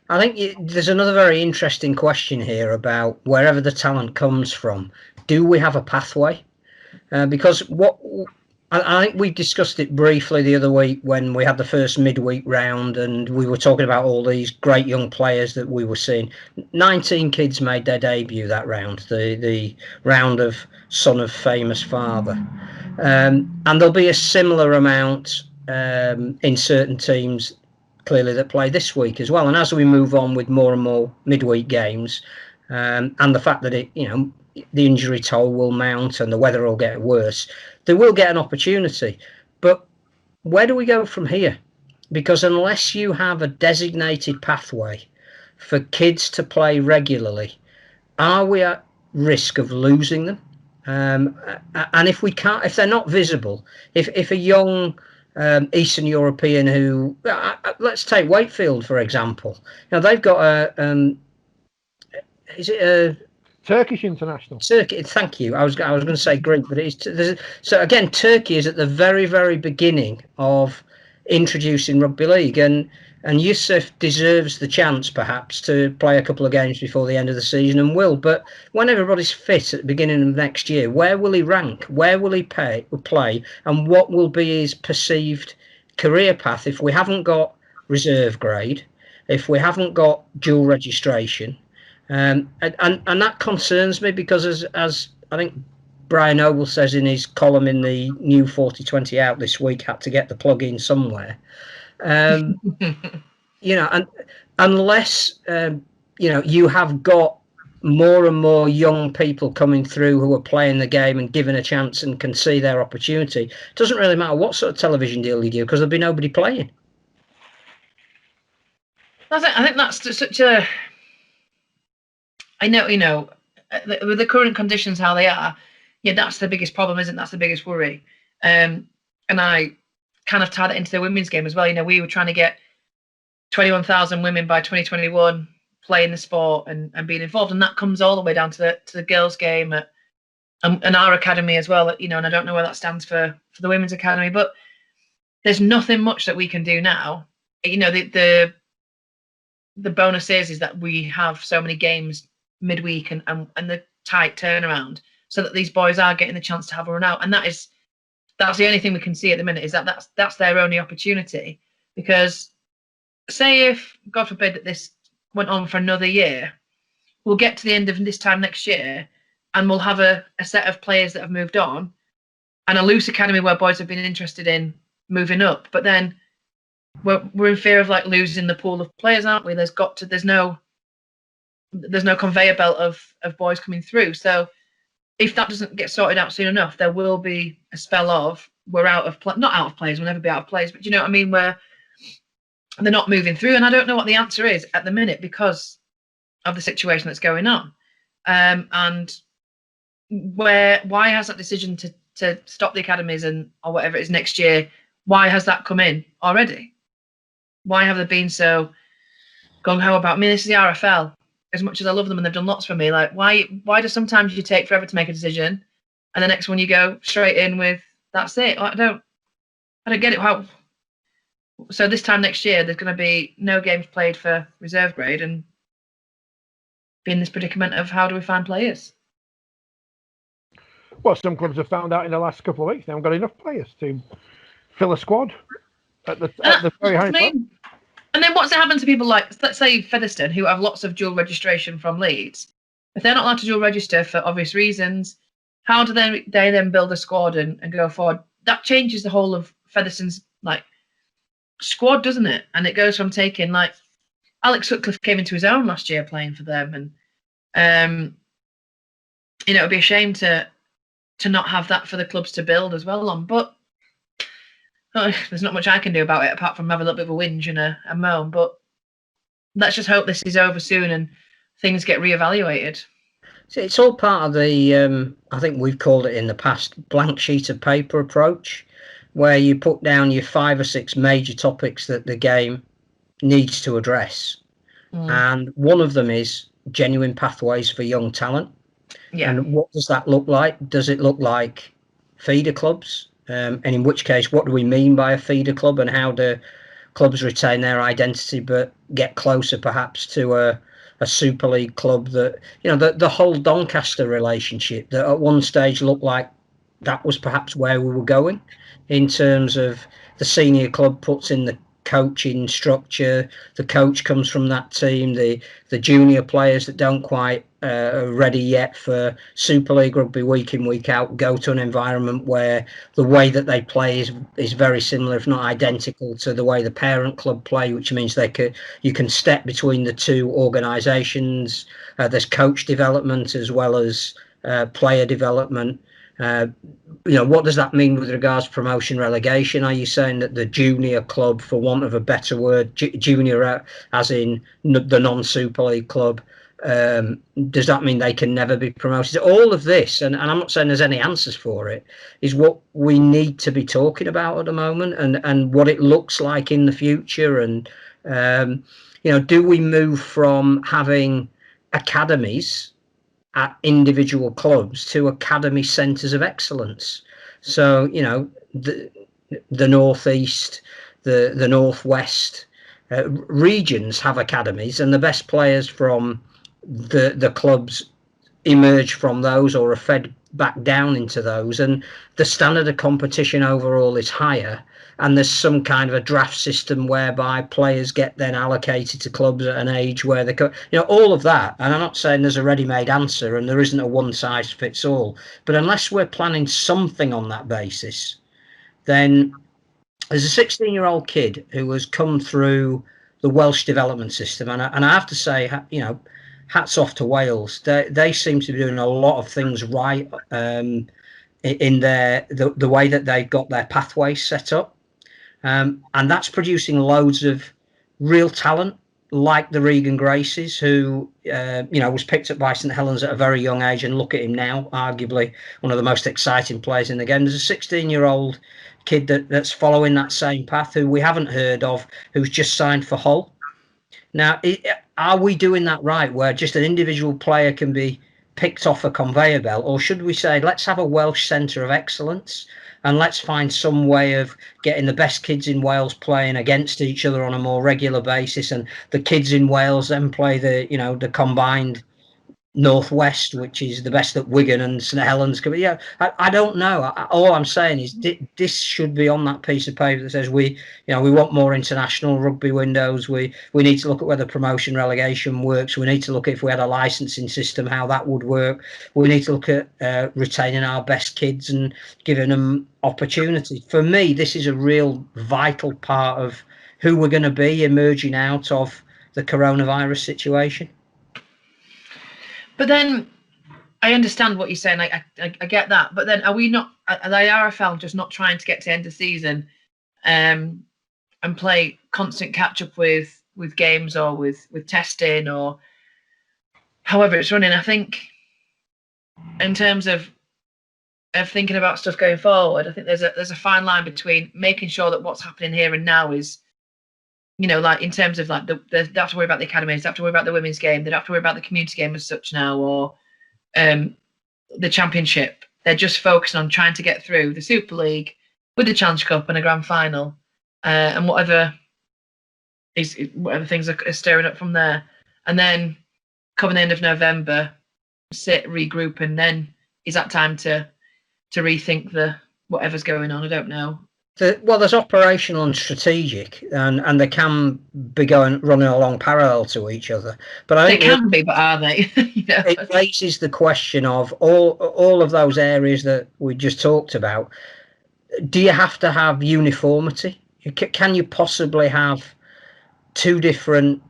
I think there's another very interesting question here about wherever the talent comes from. Do we have a pathway? Because I think we discussed it briefly the other week when we had the first midweek round, and we were talking about all these great young players that we were seeing. 19 kids made their debut that round, the round of son of famous father, and there'll be a similar amount in certain teams clearly that play this week as well. And as we move on with more and more midweek games, and the fact that the injury toll will mount and the weather will get worse, they will get an opportunity. But where do we go from here? Because unless you have a designated pathway for kids to play regularly, are we at risk of losing them? And if they're not visible, if a young Eastern European who, let's take Wakefield for example, they've got is it a Turkish international. Turkey, thank you. I was going to say Greek, but so again, Turkey is at the very, very beginning of introducing rugby league, and Yusuf deserves the chance perhaps to play a couple of games before the end of the season, and will. But when everybody's fit at the beginning of next year, where will he rank? Where will he play? And what will be his perceived career path if we haven't got reserve grade, if we haven't got dual registration? And that concerns me because as I think Brian Noble says in his column in the new 4020 out this week, had to get the plug in somewhere. And unless you have got more and more young people coming through who are playing the game and given a chance and can see their opportunity, it doesn't really matter what sort of television deal you do because there'll be nobody playing. I think that's such a... I know, with the current conditions how they are, that's the biggest problem, isn't it? That's the biggest worry. And I kind of tied it into the women's game as well. We were trying to get 21,000 women by 2021 playing the sport and being involved, and that comes all the way down to the girls' game and our academy as well. And I don't know where that stands for the women's academy, but there's nothing much that we can do now. The bonus is that we have so many games midweek and the tight turnaround so that these boys are getting the chance to have a run out, and that's the only thing we can see at the minute, is that's their only opportunity. Because say if, God forbid, that this went on for another year, we'll get to the end of this time next year and we'll have a set of players that have moved on and a loose academy where boys have been interested in moving up, but then we're in fear of losing the pool of players, aren't we? There's no conveyor belt of boys coming through. So if that doesn't get sorted out soon enough, there will be a spell of we're not out of players, we'll never be out of players, but you know what I mean, where they're not moving through. And I don't know what the answer is at the minute because of the situation that's going on. And why has that decision to stop the academies or whatever it is next year, why has that come in already? Why have they been so gung-ho about me? This is the RFL. As much as I love them and they've done lots for me, why do sometimes you take forever to make a decision and the next one you go straight in with that's it? I don't get it. How? So this time next year there's going to be no games played for reserve grade and be in this predicament of how do we find players? Well, some clubs have found out in the last couple of weeks they haven't got enough players to fill a squad at the very high level. And then what's happened to people like, let's say, Featherstone, who have lots of dual registration from Leeds? If they're not allowed to dual register for obvious reasons, how do they then build a squad and go forward? That changes the whole of Featherstone's squad, doesn't it? And it goes from taking Alex Sutcliffe came into his own last year playing for them, and it'd be a shame to not have that for the clubs to build as well on. But there's not much I can do about it apart from have a little bit of a whinge and a moan. But let's just hope this is over soon and things get reevaluated. So it's all part of the, I think we've called it in the past, blank sheet of paper approach, where you put down your 5 or 6 major topics that the game needs to address. And one of them is genuine pathways for young talent. Yeah. And what does that look like? Does it look like feeder clubs? And in which case, what do we mean by a feeder club, and how do clubs retain their identity but get closer perhaps to a Super League club. That, you know, the whole Doncaster relationship that at one stage looked like that was perhaps where we were going, in terms of the senior club puts in the coaching structure, the coach comes from that team, the junior players that don't quite ready yet for Super League rugby week in, week out, go to an environment where the way that they play is very similar, if not identical, to the way the parent club play, which means you can step between the two organisations. There's coach development as well as player development. You know, what does that mean with regards to promotion relegation? Are you saying that the junior club, for want of a better word, junior as in the non-Super League club, does that mean they can never be promoted? All of this, and I'm not saying there's any answers for it, is what we need to be talking about at the moment, and what it looks like in the future. And you know, do we move from having academies at individual clubs to academy centres of excellence? So, you know, the northeast, the northwest regions have academies, and the best players from the clubs emerge from those or are fed back down into those, and the standard of competition overall is higher, and there's some kind of a draft system whereby players get then allocated to clubs at an age where they you know, all of that. And I'm not saying there's a ready-made answer and there isn't a one-size-fits-all, but unless we're planning something on that basis, then there's a 16-year-old kid who has come through the Welsh development system, and I have to say, you know, hats off to Wales. They seem to be doing a lot of things right in the way that they've got their pathways set up. And that's producing loads of real talent, like the Regan Graces, who you know, was picked up by St Helens at a very young age, and look at him now, arguably one of the most exciting players in the game. There's a 16-year-old kid that's following that same path, who we haven't heard of, who's just signed for Hull. Now, are we doing that right, where just an individual player can be picked off a conveyor belt, or should we say, let's have a Welsh centre of excellence, and let's find some way of getting the best kids in Wales playing against each other on a more regular basis, and the kids in Wales then play the combined Northwest, which is the best that Wigan and St Helens can be. Yeah, I don't know. All I'm saying is this should be on that piece of paper that says we want more international rugby windows. We need to look at whether promotion relegation works. We need to look at, if we had a licensing system, how that would work. We need to look at retaining our best kids and giving them opportunity. For me, this is a real vital part of who we're going to be emerging out of the coronavirus situation. But then I understand what you're saying. I get that. But then are we not, are the RFL just not trying to get to the end of the season and play constant catch up with games or with testing or however it's running? I think in terms of thinking about stuff going forward, I think there's a fine line between making sure that what's happening here and now is, you know, like in terms of like they have to worry about the academies, they have to worry about the women's game, they don't have to worry about the community game as such now, or the championship. They're just focusing on trying to get through the Super League with the Challenge Cup and a grand final, and whatever things are stirring up from there. And then coming the end of November, regroup, and then is that time to rethink whatever's going on? I don't know. Well, there's operational and strategic, and they can be running along parallel to each other. But I think they can be, but are they? You know? It raises the question of all of those areas that we just talked about. Do you have to have uniformity? Can you possibly have two different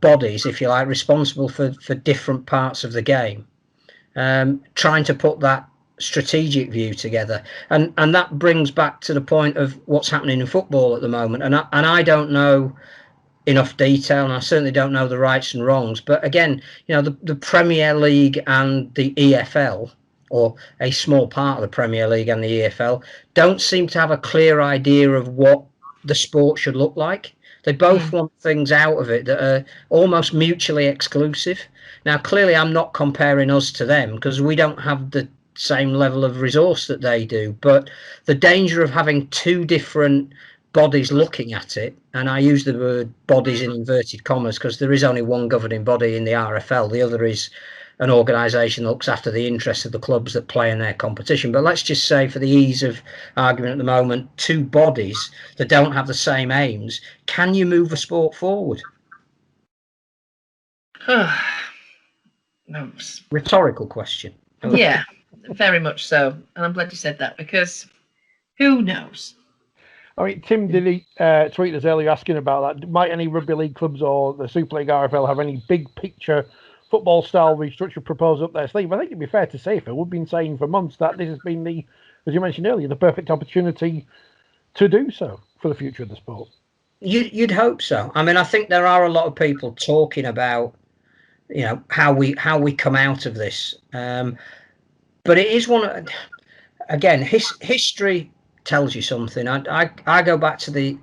bodies, if you like, responsible for different parts of the game, trying to put that strategic view together? And that brings back to the point of what's happening in football at the moment, and I don't know enough detail, and I certainly don't know the rights and wrongs, but again, you know, the Premier League and the EFL, or a small part of the Premier League and the EFL, don't seem to have a clear idea of what the sport should look like. They both want things out of it that are almost mutually exclusive. Now, clearly I'm not comparing us to them, because we don't have the same level of resource that they do, but the danger of having two different bodies looking at it, and I use the word bodies in inverted commas because there is only one governing body in the RFL. The other is an organisation that looks after the interests of the clubs that play in their competition. But let's just say, for the ease of argument at the moment, two bodies that don't have the same aims. Can you move a sport forward? No. Rhetorical question. Yeah, very much so. And I'm glad you said that, because who knows? I mean, Tim did tweet us earlier asking about that. Might any rugby league clubs or the Super League RFL have any big picture football style restructure proposed up their sleeve? I think it'd be fair to say, Phil, we've been saying for months that this has been as you mentioned earlier, the perfect opportunity to do so for the future of the sport. You'd hope so. I mean, I think there are a lot of people talking about, how we come out of this. But it is again, history tells you something. I go back to the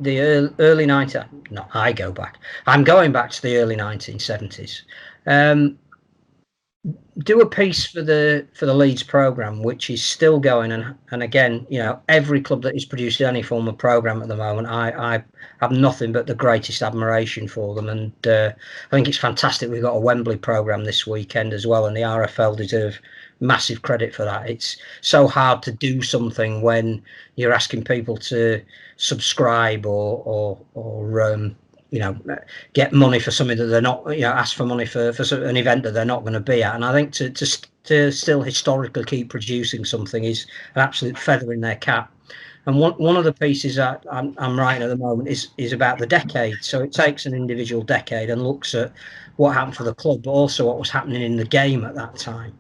early 90s. No, I go back. I'm going back to the early 1970s. Do a piece for the Leeds programme, which is still going, and again, every club that is producing any form of programme at the moment, I have nothing but the greatest admiration for them, and I think it's fantastic we've got a Wembley programme this weekend as well, and the RFL deserve massive credit for that. It's so hard to do something when you're asking people to subscribe or get money for something that they're not, ask for money for an event that they're not going to be at. And I think to still historically keep producing something is an absolute feather in their cap. And one of the pieces that I'm writing at the moment is about the decade. So it takes an individual decade and looks at what happened for the club, but also what was happening in the game at that time.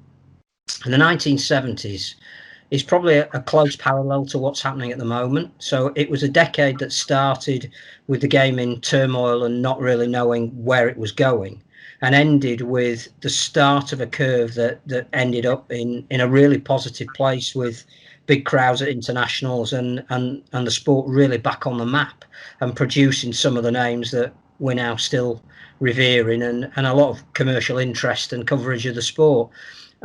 And the 1970s is probably a close parallel to what's happening at the moment. So it was a decade that started with the game in turmoil and not really knowing where it was going, and ended with the start of a curve that ended up in a really positive place, with big crowds at internationals and the sport really back on the map and producing some of the names that we're now still revering, and a lot of commercial interest and coverage of the sport.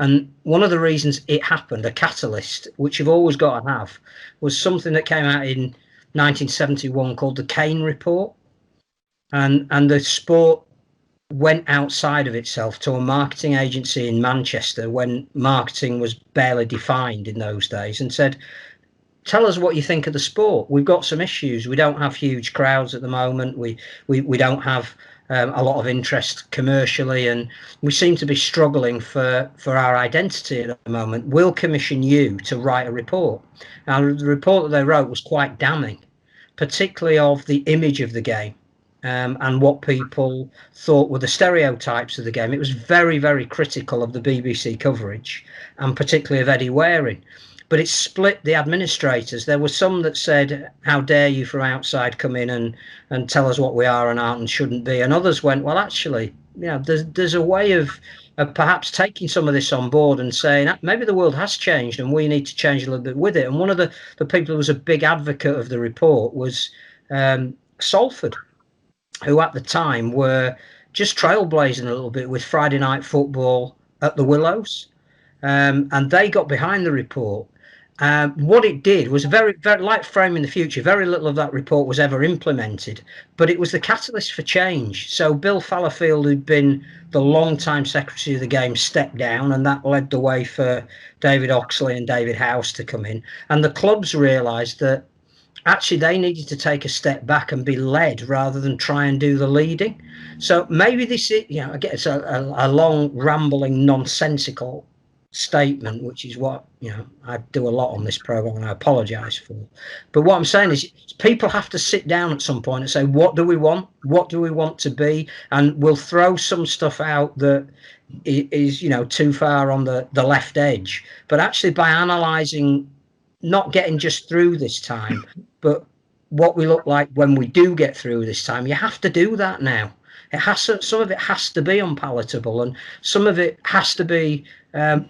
And one of the reasons it happened, a catalyst, which you've always got to have, was something that came out in 1971 called the Kane Report. And the sport went outside of itself to a marketing agency in Manchester, when marketing was barely defined in those days, and said, tell us what you think of the sport. We've got some issues. We don't have huge crowds at the moment. We don't have a lot of interest commercially, and we seem to be struggling for our identity at the moment. We'll commission you to write a report. Now, the report that they wrote was quite damning, particularly of the image of the game, and what people thought were the stereotypes of the game. It was very, very critical of the BBC coverage, and particularly of Eddie Waring. But it split the administrators. There were some that said, how dare you from outside come in and tell us what we are and aren't and shouldn't be. And others went, well, actually, there's a way of perhaps taking some of this on board and saying, maybe the world has changed and we need to change a little bit with it. And one of the people who was a big advocate of the report was Salford, who at the time were just trailblazing a little bit with Friday night football at the Willows. And they got behind the report. What it did was very, very like Framing the Future. Very little of that report was ever implemented, but it was the catalyst for change. So Bill Fallowfield, who'd been the long-time secretary of the game, stepped down, and that led the way for David Oxley and David House to come in. And the clubs realised that actually they needed to take a step back and be led rather than try and do the leading. So maybe this is, again, it's a long, rambling, nonsensical statement, which is what I do a lot on this program, and I apologize for. But what I'm saying is, people have to sit down at some point and say, what do we want to be? And we'll throw some stuff out that is too far on the left edge, but actually by analyzing, not getting just through this time, but what we look like when we do get through this time. You have to do that now. Some of it has to be unpalatable, and some of it has to be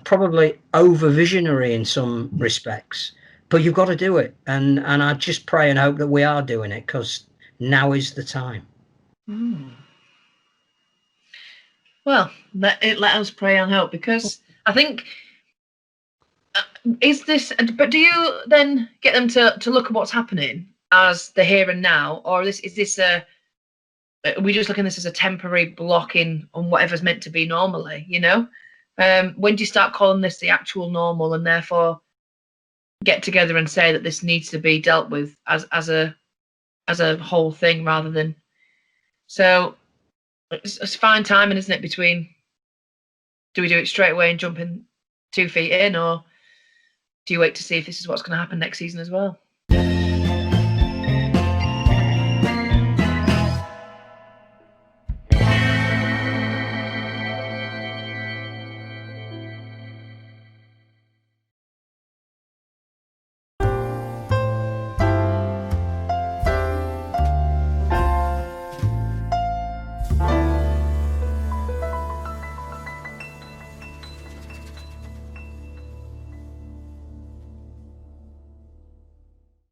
probably over visionary in some respects, but you've got to do it. And I just pray and hope that we are doing it, because now is the time. Well, let us pray and hope, because I think is this, but do you then get them to look at what's happening as the here and now, or is this are we just looking at this as a temporary blocking on whatever's meant to be normally? When do you start calling this the actual normal, and therefore get together and say that this needs to be dealt with as a whole thing rather than? So it's fine timing, isn't it? Between, do we do it straight away and jump in 2 feet in, or do you wait to see if this is what's going to happen next season as well?